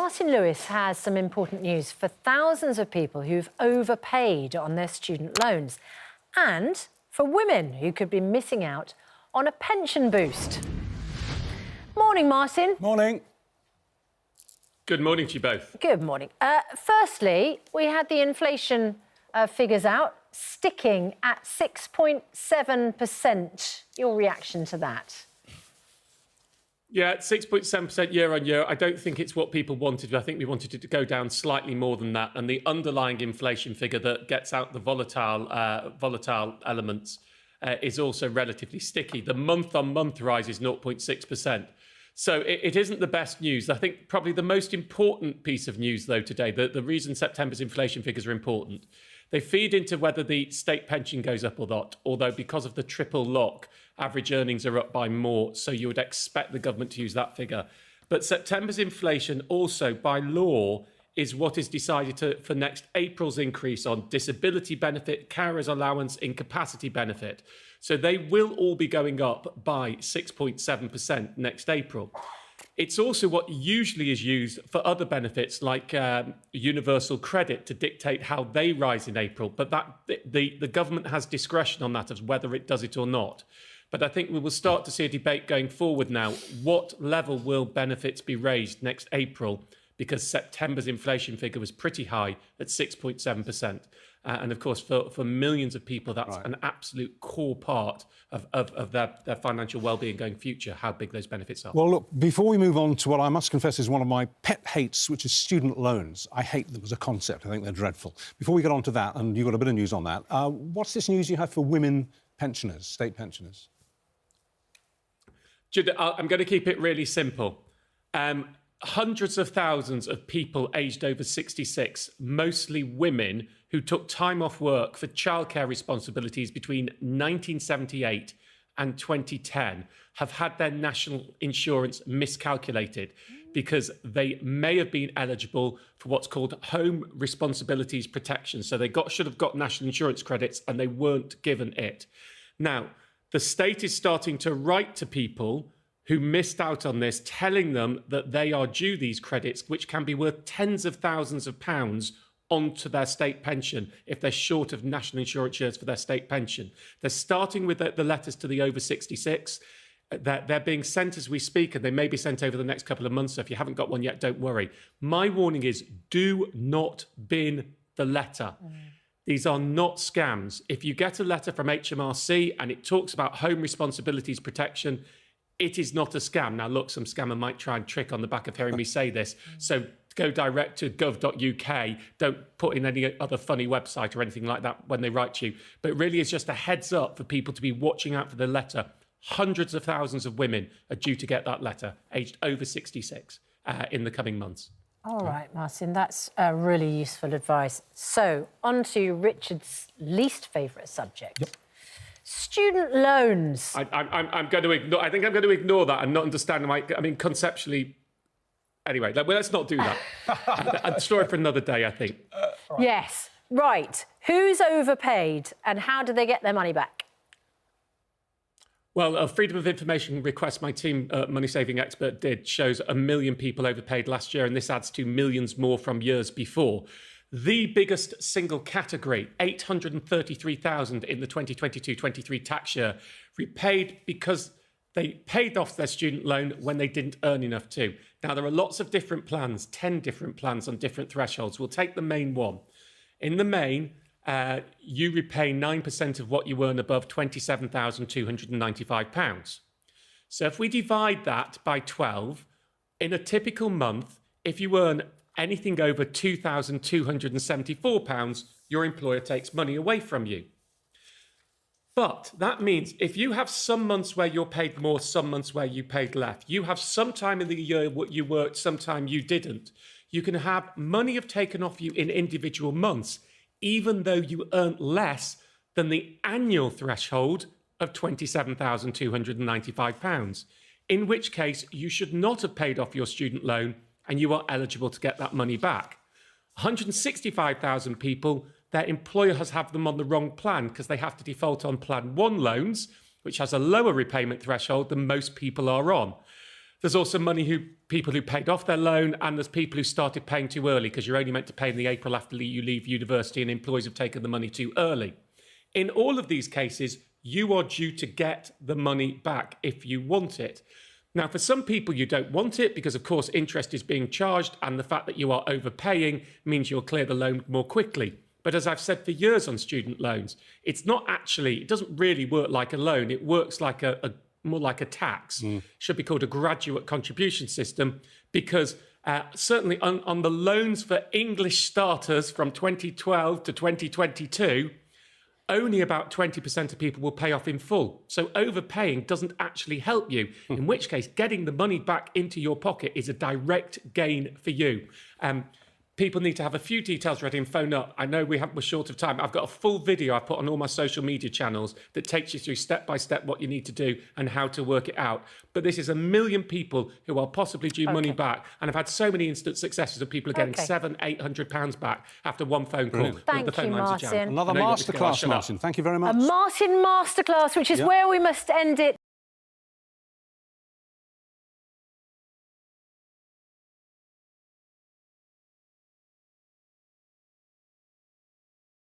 Martin Lewis has some important news for thousands of people who've overpaid on their student loans and for women who could be missing out on a pension boost. Morning, Martin. Morning. Good morning to you both. Good morning. Firstly, we had the inflation figures out, sticking at 6.7%. Your reaction to that? Yeah, 6.7% year on year. I don't think it's what people wanted. I think we wanted it to go down slightly more than that. And the underlying inflation figure that gets out the volatile elements is also relatively sticky. The month-on-month rise is 0.6%. So it isn't the best news. I think probably the most important piece of news, though, today, the reason September's inflation figures are important, they feed into whether the state pension goes up or not, although because of the triple lock, average earnings are up by more, so you would expect the government to use that figure. But September's inflation also, by law, is what is decided for next April's increase on disability benefit, carers allowance, incapacity benefit. So they will all be going up by 6.7% next April. It's also what usually is used for other benefits like universal credit to dictate how they rise in April. But the government has discretion on that as whether it does it or not. But I think we will start to see a debate going forward now. What level will benefits be raised next April? Because September's inflation figure was pretty high at 6.7%. And of course, for millions of people, that's an absolute core part of their financial well-being going future, how big those benefits are. Well, look, before we move on to what I must confess is one of my pet hates, which is student loans. I hate them as a concept. I think they're dreadful. Before we get on to that, and you've got a bit of news on that, what's this news you have for women pensioners, state pensioners? Jude, I'm going to keep it really simple. Hundreds of thousands of people aged over 66, mostly women, who took time off work for childcare responsibilities between 1978 and 2010 have had their national insurance miscalculated because they may have been eligible for what's called home responsibilities protection. So they should have got national insurance credits and they weren't given it. Now, the state is starting to write to people who missed out on this, telling them that they are due these credits, which can be worth tens of thousands of pounds onto their state pension if they're short of national insurance shares for their state pension. They're starting with the letters to the over 66. They're being sent as we speak, and they may be sent over the next couple of months. So if you haven't got one yet, don't worry. My warning is do not bin the letter. These are not scams. If you get a letter from HMRC and it talks about home responsibilities protection, it is not a scam. Now, look, some scammer might try and trick on the back of hearing me say this. So go direct to gov.uk. Don't put in any other funny website or anything like that when they write to you. But it really is just a heads up for people to be watching out for the letter. Hundreds of thousands of women are due to get that letter, aged over 66, in the coming months. All right, Martin, that's really useful advice. So, on to Richard's least favourite subject. Yep. Student loans. I'm going to ignore. I think I'm going to ignore that and not understand why. I mean, conceptually. Anyway, let's not do that. A story for another day, I think. Right. Yes, right. Who's overpaid and how do they get their money back? Well, a Freedom of Information request my team, Money Saving Expert, did shows 1 million people overpaid last year, and this adds to millions more from years before. The biggest single category, 833,000 in the 2022-23 tax year, repaid because they paid off their student loan when they didn't earn enough to. Now, there are lots of different plans, 10 different plans on different thresholds. We'll take the main one. In the main, you repay 9% of what you earn above £27,295. So if we divide that by 12, in a typical month, if you earn anything over £2,274, your employer takes money away from you. But that means if you have some months where you're paid more, some months where you paid less, you have some time in the year what you worked, some time you didn't, you can have money taken off you in individual months, even though you earned less than the annual threshold of £27,295, in which case you should not have paid off your student loan and you are eligible to get that money back. 165,000 people, their employer has had them on the wrong plan because they have to default on Plan 1 loans, which has a lower repayment threshold than most people are on. There's also people who paid off their loan, and there's people who started paying too early because you're only meant to pay in the April after you leave university, and employers have taken the money too early. In all of these cases, you are due to get the money back if you want it. Now, for some people, you don't want it because, of course, interest is being charged, and the fact that you are overpaying means you'll clear the loan more quickly. But as I've said for years on student loans, it doesn't really work like a loan. It works like more like a tax. Should be called a graduate contribution system, because certainly on the loans for English starters from 2012 to 2022, only about 20% of people will pay off in full. So overpaying doesn't actually help you, in which case getting the money back into your pocket is a direct gain for you. People need to have a few details ready and phone up. I know we're short of time. I've got a full video I put on all my social media channels that takes you through step by step what you need to do and how to work it out. But this is 1 million people who are possibly due money back. And I've had so many instant successes of people are getting £700-800 back after one phone call. Thank you, Martin. Another masterclass, Martin. Thank you very much. A Martin masterclass, which is where we must end it.